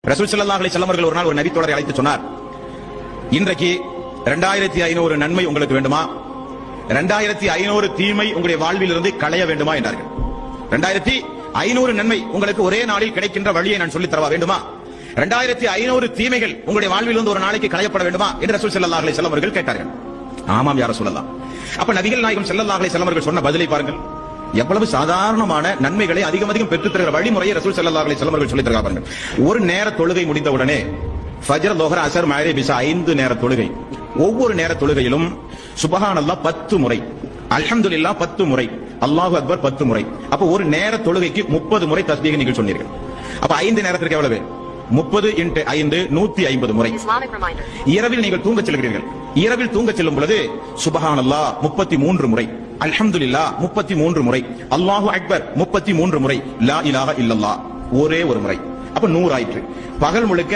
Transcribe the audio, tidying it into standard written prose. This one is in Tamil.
ரசூல் ஸல்லல்லாஹு அலைஹி வஸல்லம் அவர்கள் ஒரு நாள் ஒரு நபி தோழரை அழைத்து சொன்னார், இன்றைக்கு 2500 நன்மை உங்களுக்கு வேண்டுமா, 2500 தீமை உங்களுடைய வாழ்வில் இருந்து களைய வேண்டுமா என்றார்கள். 2500 நன்மை உங்களுக்கு ஒரே நாளில் கிடைக்கின்ற வழியை நான் சொல்லித் தரவா வேண்டுமா, 2500 தீமைகள் உங்களுடைய வாழ்வில் இருந்து ஒரு நாளைக்கு களையப்பட வேண்டுமா என்று ரசூல் ஸல்லல்லாஹு அலைஹி வஸல்லம் அவர்கள் கேட்டார்கள். ஆமாம் யா ரசூலல்லாஹ். அப்ப நபிகள் நாயகம் ஸல்லல்லாஹு அலைஹி வஸல்லம் அவர்கள் சொன்ன பதிலை பாருங்கள். எவ்வளவு சாதாரணமான நன்மைகளை அதிகம் அதிகம் பெற்றுத் தருகிற வழிமுறையை ரசூல் ஸல்லல்லாஹு அலைஹி வஸல்லம் அவர்கள் சொல்லித் தருகிறார்கள். ஒரு நேர தொழுகை முடிந்த உடனே ஃபஜ்ர், லுஹர், அஸர், மக்ரிப், இஷா 5 நேர தொழுகை. ஒவ்வொரு நேர தொழுகையிலும் சுப்ஹானல்லாஹ் 10 முறை, அல்ஹம்துலில்லாஹ் 10 முறை, அல்லாஹு அக்பர் 10 முறை. அப்ப ஒரு நேர தொழுகைக்கு 30 முறை தஸ்பீஹ் நீங்கள் சொன்னீர்கள். அப்ப 5 நேரத்திற்கு எவ்வளவு? 30 × 5 150 முறை. இரவில் நீங்கள் தூங்கச் செல்கிறீர்கள். இரவில் தூங்கச் செல்லும் பொழுது சுப்ஹானல்லாஹ் 33 முறை, அல்ஹம்துலில்லாஹ் 33 முறை, அல்லாஹு அக்பர் 33 முறை, லா இலாஹா இல்லல்லாஹ் ஒரே ஒரு முறை. அப்ப 100 ஆயிற்று. பகல் முழுக்க